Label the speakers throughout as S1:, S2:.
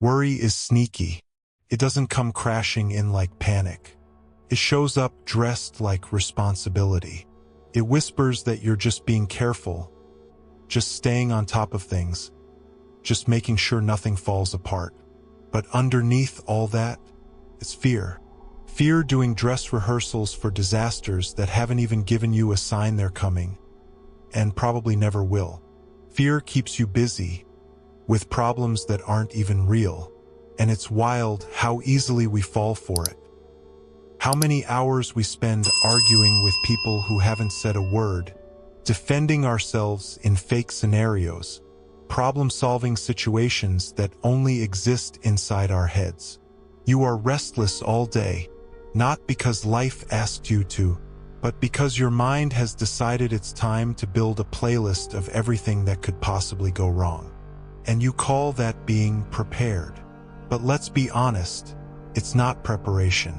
S1: Worry is sneaky. It doesn't come crashing in like panic. It shows up dressed like responsibility. It whispers that you're just being careful, just staying on top of things, just making sure nothing falls apart. But underneath all that is fear. Fear doing dress rehearsals for disasters that haven't even given you a sign they're coming, and probably never will. Fear keeps you busy with problems that aren't even real, and it's wild how easily we fall for it. How many hours we spend arguing with people who haven't said a word, defending ourselves in fake scenarios, problem-solving situations that only exist inside our heads. You are restless all day, not because life asked you to, but because your mind has decided it's time to build a playlist of everything that could possibly go wrong. And you call that being prepared. But let's be honest, it's not preparation.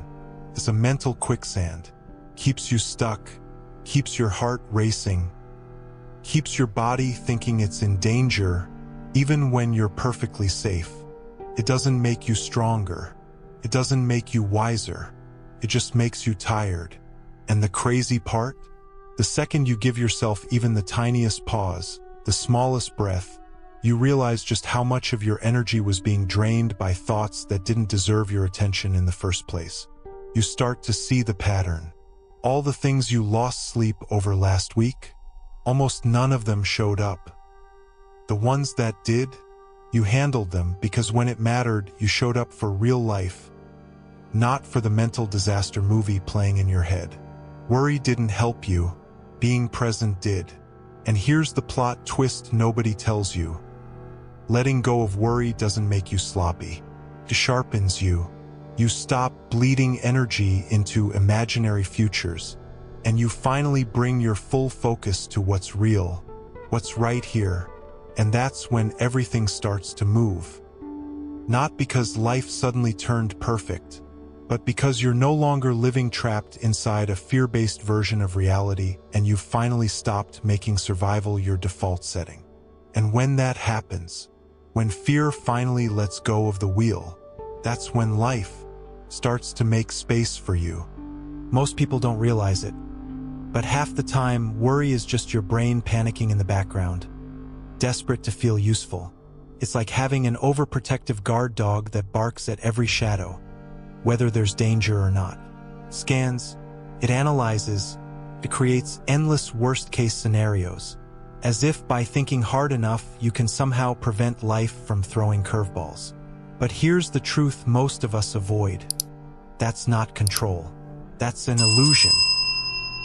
S1: It's a mental quicksand. Keeps you stuck, keeps your heart racing, keeps your body thinking it's in danger, even when you're perfectly safe. It doesn't make you stronger. It doesn't make you wiser. It just makes you tired. And the crazy part? The second you give yourself even the tiniest pause, the smallest breath, you realize just how much of your energy was being drained by thoughts that didn't deserve your attention in the first place. You start to see the pattern. All the things you lost sleep over last week, almost none of them showed up. The ones that did, you handled them because when it mattered, you showed up for real life, not for the mental disaster movie playing in your head. Worry didn't help you, being present did. And here's the plot twist nobody tells you. Letting go of worry doesn't make you sloppy. It sharpens you. You stop bleeding energy into imaginary futures, and you finally bring your full focus to what's real, what's right here. And that's when everything starts to move. Not because life suddenly turned perfect, but because you're no longer living trapped inside a fear-based version of reality, and you've finally stopped making survival your default setting. And when that happens, when fear finally lets go of the wheel, that's when life starts to make space for you. Most people don't realize it, but half the time, worry is just your brain panicking in the background, desperate to feel useful. It's like having an overprotective guard dog that barks at every shadow, whether there's danger or not. Scans, it analyzes, it creates endless worst-case scenarios, as if by thinking hard enough you can somehow prevent life from throwing curveballs. But here's the truth most of us avoid. That's not control. That's an illusion.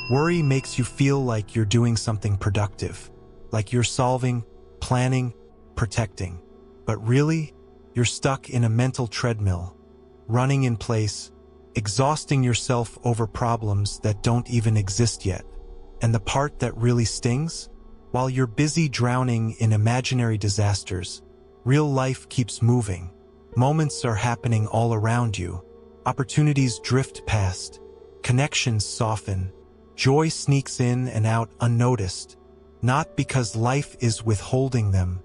S1: Worry makes you feel like you're doing something productive, like you're solving, planning, protecting. But really, you're stuck in a mental treadmill, running in place, exhausting yourself over problems that don't even exist yet. And the part that really stings? While you're busy drowning in imaginary disasters, real life keeps moving. Moments are happening all around you. Opportunities drift past. Connections soften. Joy sneaks in and out unnoticed, not because life is withholding them,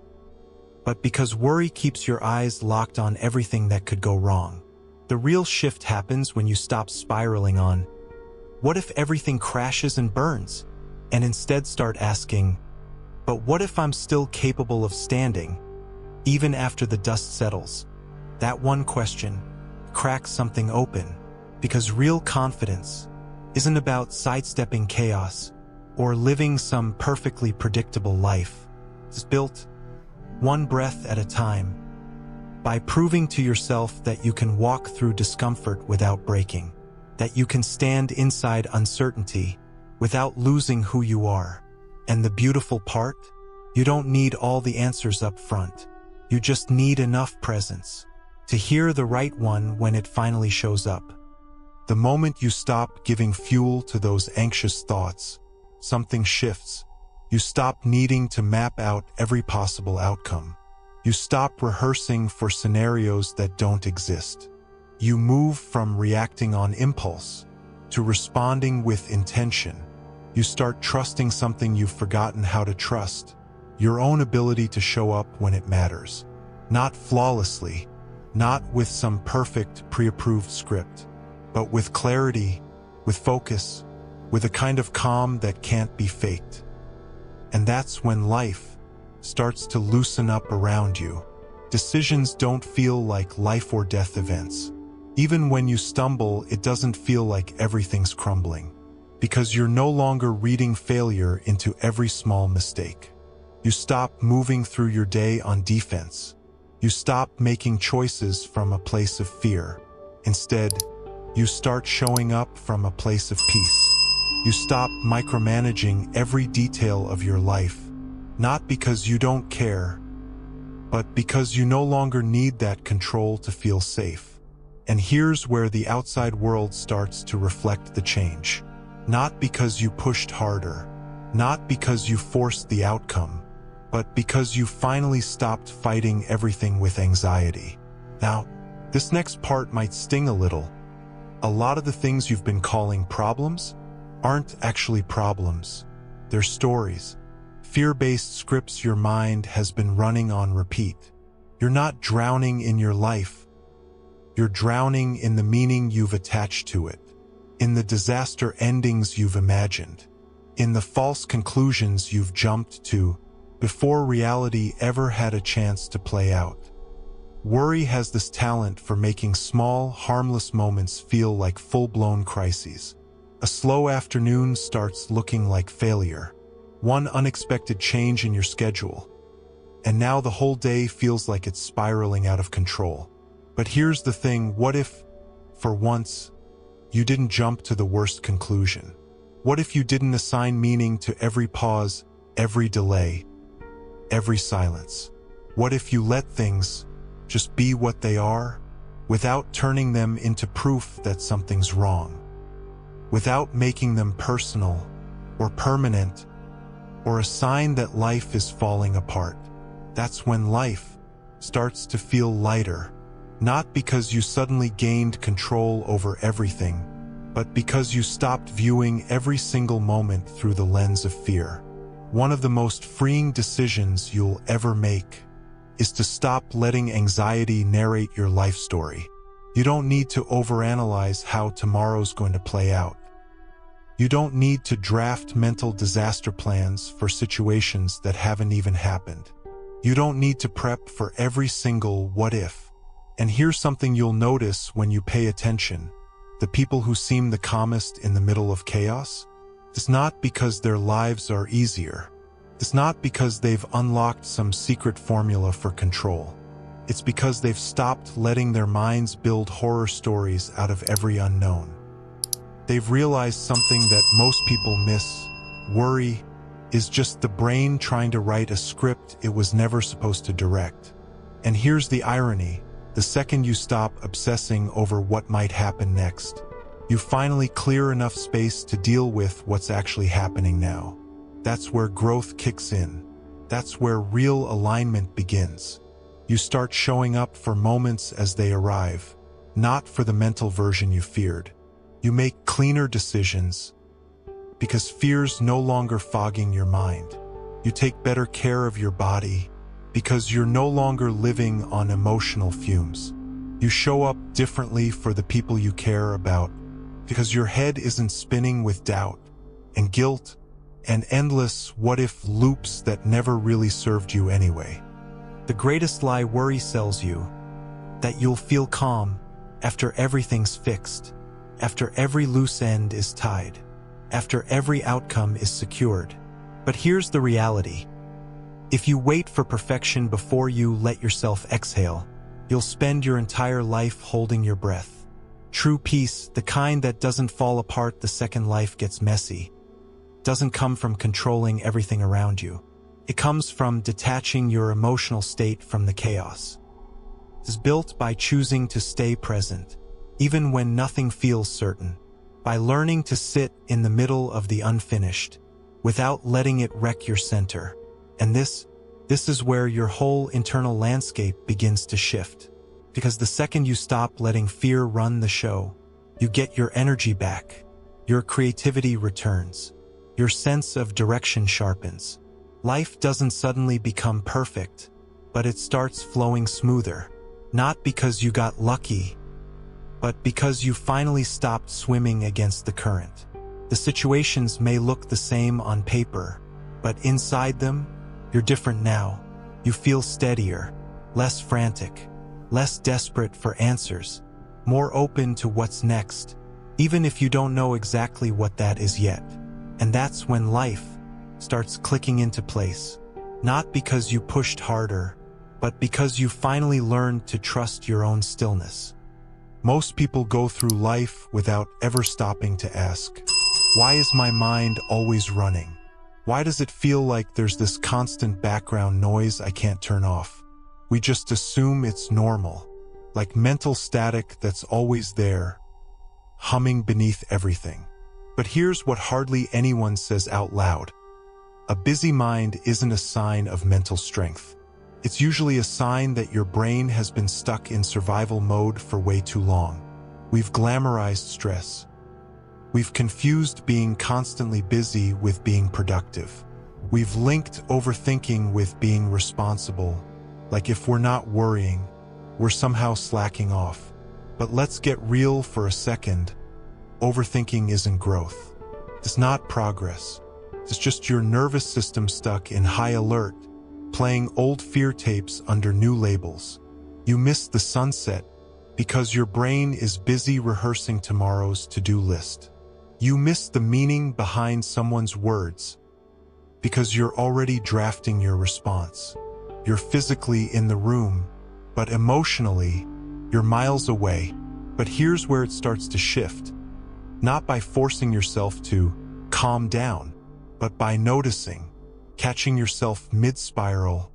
S1: but because worry keeps your eyes locked on everything that could go wrong. The real shift happens when you stop spiraling on, what if everything crashes and burns? And instead start asking, but what if I'm still capable of standing, even after the dust settles? That one question cracks something open, because real confidence isn't about sidestepping chaos or living some perfectly predictable life. It's built one breath at a time, by proving to yourself that you can walk through discomfort without breaking, that you can stand inside uncertainty without losing who you are. And the beautiful part? You don't need all the answers up front. You just need enough presence to hear the right one when it finally shows up. The moment you stop giving fuel to those anxious thoughts, something shifts. You stop needing to map out every possible outcome. You stop rehearsing for scenarios that don't exist. You move from reacting on impulse to responding with intention. You start trusting something you've forgotten how to trust, your own ability to show up when it matters. Not flawlessly, not with some perfect, pre-approved script, but with clarity, with focus, with a kind of calm that can't be faked. And that's when life starts to loosen up around you. Decisions don't feel like life or death events. Even when you stumble, it doesn't feel like everything's crumbling, because you're no longer reading failure into every small mistake. You stop moving through your day on defense. You stop making choices from a place of fear. Instead, you start showing up from a place of peace. You stop micromanaging every detail of your life, not because you don't care, but because you no longer need that control to feel safe. And here's where the outside world starts to reflect the change. Not because you pushed harder, not because you forced the outcome, but because you finally stopped fighting everything with anxiety. Now, this next part might sting a little. A lot of the things you've been calling problems aren't actually problems. They're stories. Fear-based scripts your mind has been running on repeat. You're not drowning in your life. You're drowning in the meaning you've attached to it, in the disaster endings you've imagined, in the false conclusions you've jumped to before reality ever had a chance to play out. Worry has this talent for making small, harmless moments feel like full-blown crises. A slow afternoon starts looking like failure. One unexpected change in your schedule, and now the whole day feels like it's spiraling out of control. But here's the thing, what if, for once, you didn't jump to the worst conclusion? What if you didn't assign meaning to every pause, every delay, every silence? What if you let things just be what they are, without turning them into proof that something's wrong, without making them personal or permanent or a sign that life is falling apart? That's when life starts to feel lighter, not because you suddenly gained control over everything, but because you stopped viewing every single moment through the lens of fear. One of the most freeing decisions you'll ever make is to stop letting anxiety narrate your life story. You don't need to overanalyze how tomorrow's going to play out. You don't need to draft mental disaster plans for situations that haven't even happened. You don't need to prep for every single what if. And here's something you'll notice when you pay attention. The people who seem the calmest in the middle of chaos, it's not because their lives are easier. It's not because they've unlocked some secret formula for control. It's because they've stopped letting their minds build horror stories out of every unknown. They've realized something that most people miss. Worry is just the brain trying to write a script it was never supposed to direct. And here's the irony. The second you stop obsessing over what might happen next, you finally clear enough space to deal with what's actually happening now. That's where growth kicks in. That's where real alignment begins. You start showing up for moments as they arrive, not for the mental version you feared. You make cleaner decisions because fear's no longer fogging your mind. You take better care of your body because you're no longer living on emotional fumes. You show up differently for the people you care about because your head isn't spinning with doubt and guilt and endless what-if loops that never really served you anyway. The greatest lie worry sells you, that you'll feel calm after everything's fixed, after every loose end is tied, after every outcome is secured. But here's the reality. If you wait for perfection before you let yourself exhale, you'll spend your entire life holding your breath. True peace, the kind that doesn't fall apart the second life gets messy, doesn't come from controlling everything around you. It comes from detaching your emotional state from the chaos. It's built by choosing to stay present, even when nothing feels certain, by learning to sit in the middle of the unfinished, without letting it wreck your center. And this is where your whole internal landscape begins to shift. Because the second you stop letting fear run the show, you get your energy back, your creativity returns, your sense of direction sharpens. Life doesn't suddenly become perfect, but it starts flowing smoother. Not because you got lucky, but because you finally stopped swimming against the current. The situations may look the same on paper, but inside them, you're different now. You feel steadier, less frantic, less desperate for answers, more open to what's next, even if you don't know exactly what that is yet. And that's when life starts clicking into place, not because you pushed harder, but because you finally learned to trust your own stillness. Most people go through life without ever stopping to ask, why is my mind always running? Why does it feel like there's this constant background noise I can't turn off? We just assume it's normal, like mental static that's always there, humming beneath everything. But here's what hardly anyone says out loud. A busy mind isn't a sign of mental strength. It's usually a sign that your brain has been stuck in survival mode for way too long. We've glamorized stress. We've confused being constantly busy with being productive. We've linked overthinking with being responsible, like if we're not worrying, we're somehow slacking off. But let's get real for a second. Overthinking isn't growth. It's not progress. It's just your nervous system stuck in high alert, playing old fear tapes under new labels. You miss the sunset because your brain is busy rehearsing tomorrow's to-do list. You miss the meaning behind someone's words because you're already drafting your response. You're physically in the room, but emotionally, you're miles away. But here's where it starts to shift. Not by forcing yourself to calm down, but by noticing, catching yourself mid-spiral,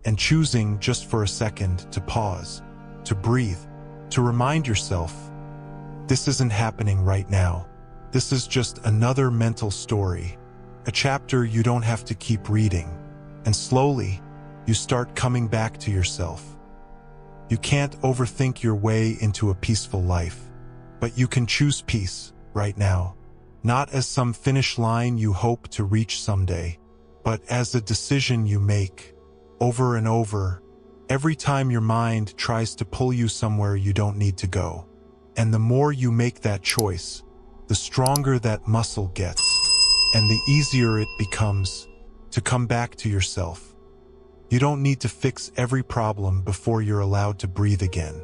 S1: and choosing just for a second to pause, to breathe, to remind yourself, this isn't happening right now. This is just another mental story, a chapter you don't have to keep reading. And slowly, you start coming back to yourself. You can't overthink your way into a peaceful life, but you can choose peace right now, not as some finish line you hope to reach someday, but as a decision you make over and over, every time your mind tries to pull you somewhere you don't need to go. And the more you make that choice, the stronger that muscle gets, and the easier it becomes to come back to yourself. You don't need to fix every problem before you're allowed to breathe again.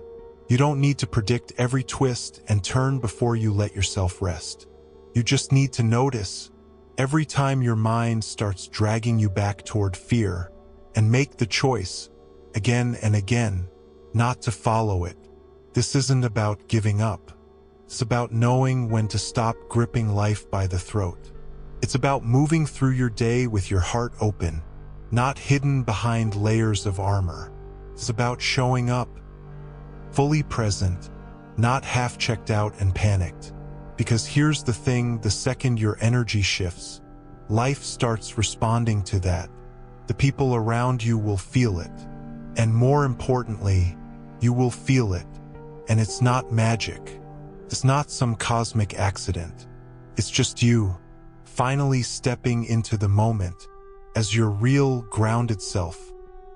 S1: You don't need to predict every twist and turn before you let yourself rest. You just need to notice every time your mind starts dragging you back toward fear, and make the choice, again and again, not to follow it. This isn't about giving up. It's about knowing when to stop gripping life by the throat. It's about moving through your day with your heart open, not hidden behind layers of armor. It's about showing up, fully present, not half checked out and panicked. Because here's the thing, the second your energy shifts, life starts responding to that. The people around you will feel it. And more importantly, you will feel it. And it's not magic. It's not some cosmic accident. It's just you, finally stepping into the moment as your real, grounded self.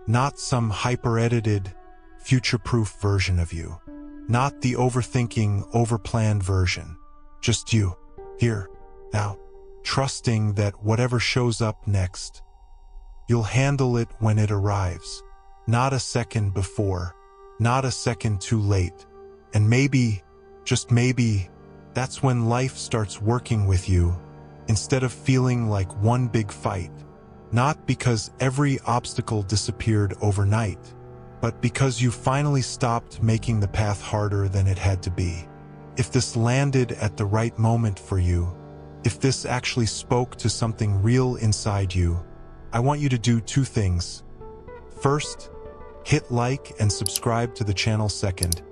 S1: Not some hyper-edited, future-proof version of you. Not the overthinking, overplanned version. Just you, here, now, trusting that whatever shows up next, you'll handle it when it arrives. Not a second before, not a second too late. And maybe, just maybe, that's when life starts working with you, instead of feeling like one big fight. Not because every obstacle disappeared overnight, but because you finally stopped making the path harder than it had to be. If this landed at the right moment for you, if this actually spoke to something real inside you, I want you to do two things. First, hit like and subscribe to the channel. Second,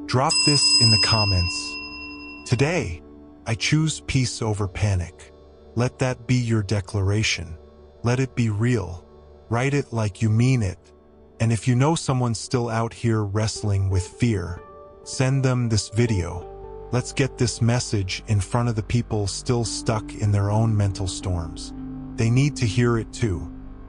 S1: drop this in the comments. Today, I choose peace over panic. Let that be your declaration. Let it be real. Write it like you mean it. And if you know someone still out here wrestling with fear, send them this video. Let's get this message in front of the people still stuck in their own mental storms. They need to hear it too.